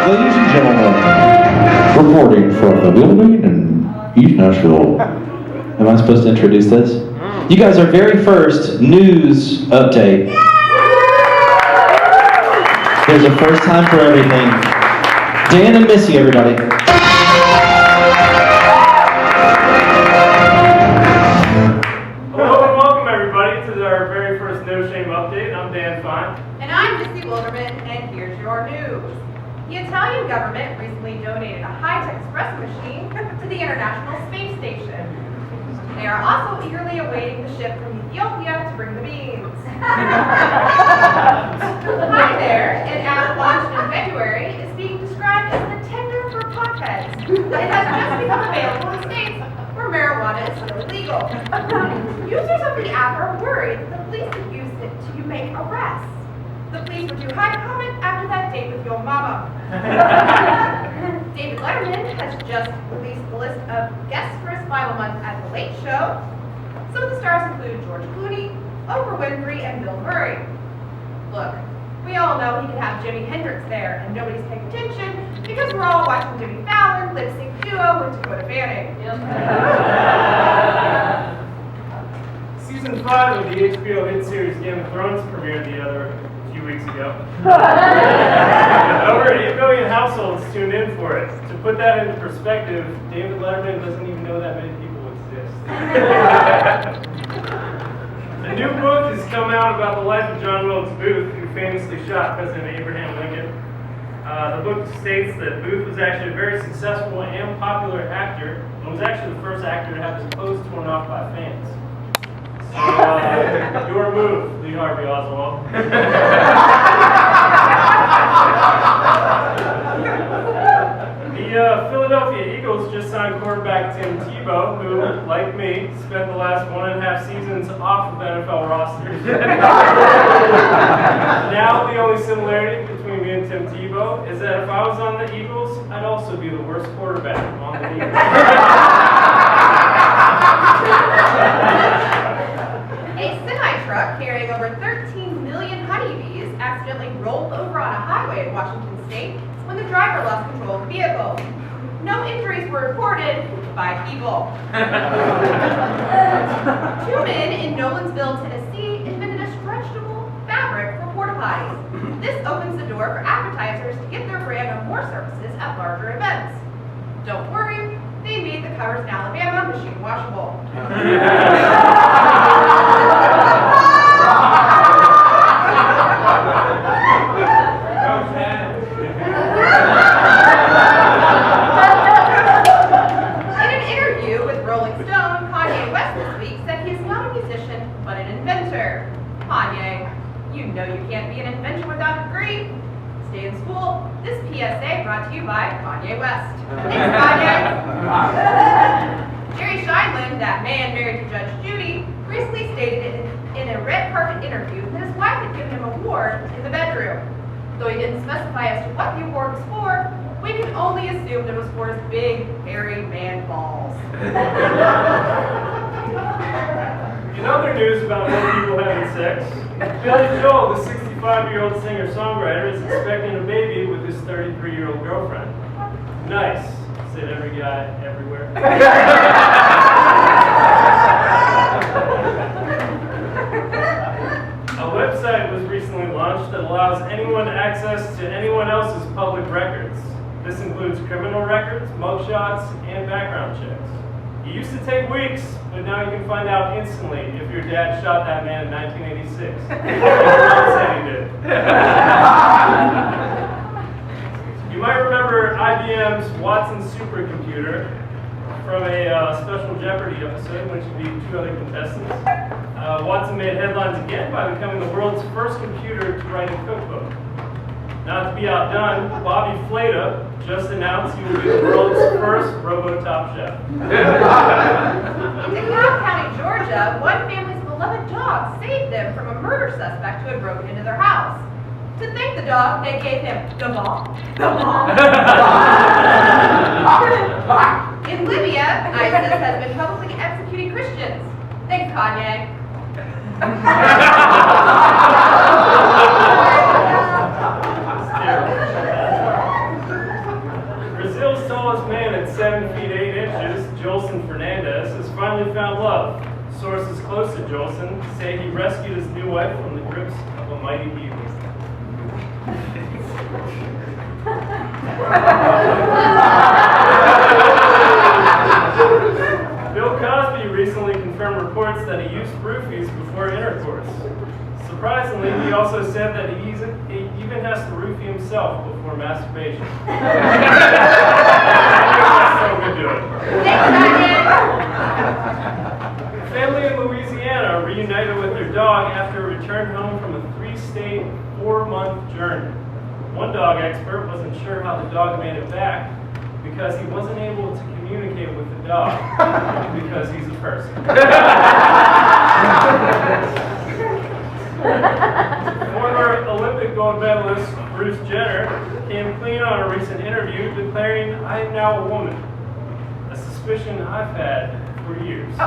Ladies and gentlemen, reporting from the building in East Nashville. Am I supposed to introduce this? You guys are very first news update. There's a first time for everything. Dan and Missy, everybody. Hello and welcome everybody to our very first No Shame update. I'm Dan Fine. And I'm Missy Wilderman, and here's your news. The Italian government recently donated a high-tech espresso machine to the International Space Station. They are also eagerly awaiting the ship from Ethiopia to bring the beans. Hi there, an app launched in February is being described as the tender for potheads. It has just become available in states where marijuana is still illegal. Users of the app are worried that the police could use it to make arrests. The police were too high to comment after that date with your mama. David Letterman has just released the list of guests for his final month at The Late Show. Some of the stars include George Clooney, Oprah Winfrey, and Bill Murray. Look, we all know he could have Jimi Hendrix there, and nobody's paying attention because we're all watching Jimmy Fallon lip sync duo with Dakota Fanning. Season 5 of the HBO hit series Game of Thrones premiered a few weeks ago. Over 8 million households tuned in for it. To put that into perspective, David Letterman doesn't even know that many people exist. A new book has come out about the life of John Wilkes Booth, who famously shot President Abraham Lincoln. The book states that Booth was actually a very successful and popular actor, and was actually the first actor to have his clothes torn off by fans. So, your move, Lee Harvey Oswald. The Philadelphia Eagles just signed quarterback Tim Tebow, who, like me, spent the last 1.5 seasons off of NFL rosters. Now, the only similarity between me and Tim Tebow is that if I was on the Eagles, I'd also be the worst quarterback on the Eagles. A semi-truck carrying over 13 million honeybees accidentally rolled over on a highway in Washington State when the driver lost control of the vehicle. No injuries were reported by people. 2 men in Nolensville, Tennessee invented a stretchable fabric for porta potties. This opens the door for advertisers to get their brand on more surfaces at larger events. Don't worry, they made the covers in Alabama machine washable. In an interview with Rolling Stone, Kanye West this week said he is not a musician, but an inventor. Kanye, you know you can't be an inventor without a degree. Stay in school. This PSA brought to you by Kanye West. Thanks, Kanye. Jerry Scheindlin, that man married to Judge Judy, recently stated in a red carpet interview that his wife had given him an award in the bedroom. Though he didn't specify as to what the award was for, we can only assume that it was for his big, hairy man balls. In other news about more people having sex, Billy Joel, the 65-year-old singer-songwriter, is expecting a baby with his 33-year-old girlfriend. Nice, said every guy everywhere. A website was recently launched that allows anyone access to anyone else's public records. This includes criminal records, mugshots, and background checks. It used to take weeks, but now you can find out instantly if your dad shot that man in 1986. Said he did. You might remember IBM's Watson supercomputer from a Special Jeopardy episode in which you beat 2 other contestants. Watson made headlines again by becoming the world's first computer to write a cookbook. Not to be outdone, Bobby Flata just announced he will be the world's first Robo-Top Chef. In DeKalb County, Georgia, one family's beloved dog saved them from a murder suspect who had broken into their house. To thank the dog, they gave him the bomb. The bomb. In Libya, ISIS has been publicly executing Christians. Thanks, Kanye. at 7 feet 8 inches, Jolson Fernandez has finally found love. Sources close to Jolson say he rescued his new wife from the grips of a mighty evil. Bill Cosby recently confirmed reports that he used roofies before intercourse. Surprisingly, he also said that he even has to roofie himself before masturbation. So good doing. A family in Louisiana reunited with their dog after a return home from a 3-state, 4-month journey. One dog expert wasn't sure how the dog made it back because he wasn't able to communicate with the dog because he's a person. Former Olympic gold medalist Bruce Jenner came clean on a recent interview declaring, "I am now a woman," a suspicion I've had for years. So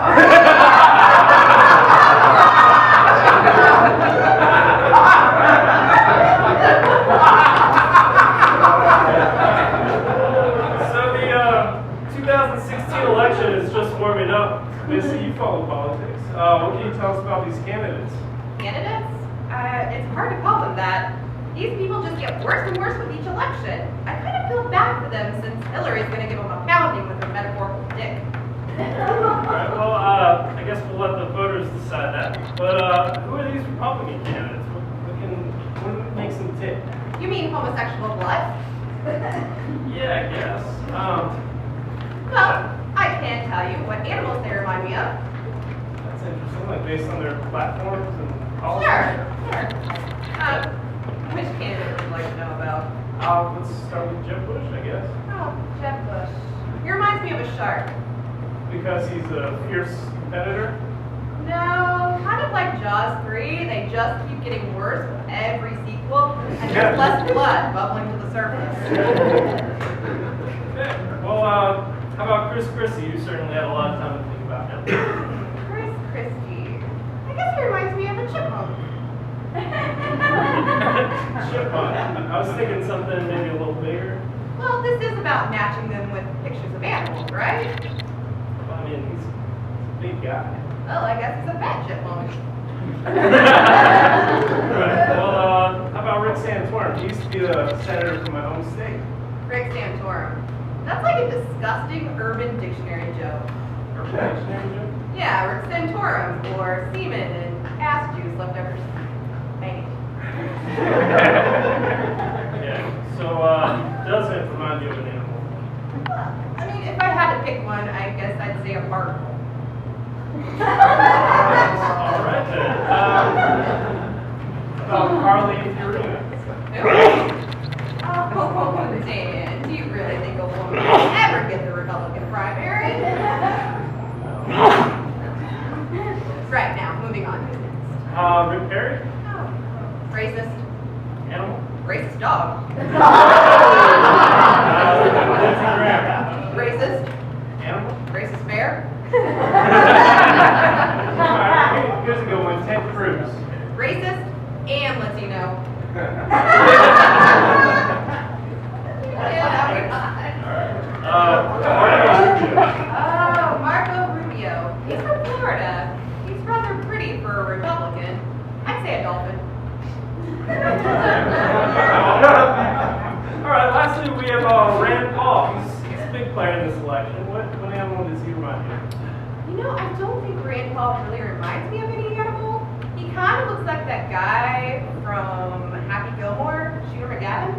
the 2016 election is just warming up. Missy, you follow politics. What can you tell us about these candidates? Candidates? It's hard to call them that. These people just get worse and worse with each election. I kind of feel bad for them since Hillary's going to give them a pounding with her metaphorical dick. Alright, well, I guess we'll let the voters decide that. But who are these Republican candidates? What makes them tick? You mean homosexual blood? Yeah, I guess. Well, I can't tell you what animals they remind me of. That's interesting, like based on their platforms and policies. Sure. Which candidate would you like to know about? Let's start with Jeb Bush, I guess. Oh, Jeb Bush. He reminds me of a shark. Because he's a fierce competitor? No, kind of like Jaws 3. They just keep getting worse with every sequel, and there's less blood bubbling to the surface. Okay. Well, how about Chris Christie? You certainly had a lot of time to think about him. Chris Christie. I guess he reminds me of a chipmunk. Chipmunk. I was thinking something maybe a little bigger. Well, this is about matching them with pictures of animals, right? I mean, he's a big guy. Well, I guess he's a fat chipmunk. Right. Well, how about Rick Santorum? He used to be the senator from my home state. Rick Santorum. That's like a disgusting Urban Dictionary joke. Urban Dictionary joke? Yeah, Rick Santorum, or semen and ass juice leftovers. Hey. Yeah. So, doesn't remind you of an animal? Well, I mean, if I had to pick one, I guess I'd say a particle. All right then. About Carly Fiorina. Oh, Dan, do you really think a woman will ever get the Republican primary? Right now, moving on. Who's next? Rick Perry? Oh, racist. Animal? Racist dog. Lindsey Graham? Racist. Animal? Racist bear. Alright, here's a good one. Ted Cruz. Racist and Latino. Marco Rubio. He's from Florida. He's rather pretty for a Republican. I'd say a dolphin. Alright, lastly we have Rand Paul. He's a big player in this election. What animal does he remind you of? You know, I don't think Rand Paul really reminds me of any animal. He kind of looks like that guy from Happy Gilmore, Shooter McGavin.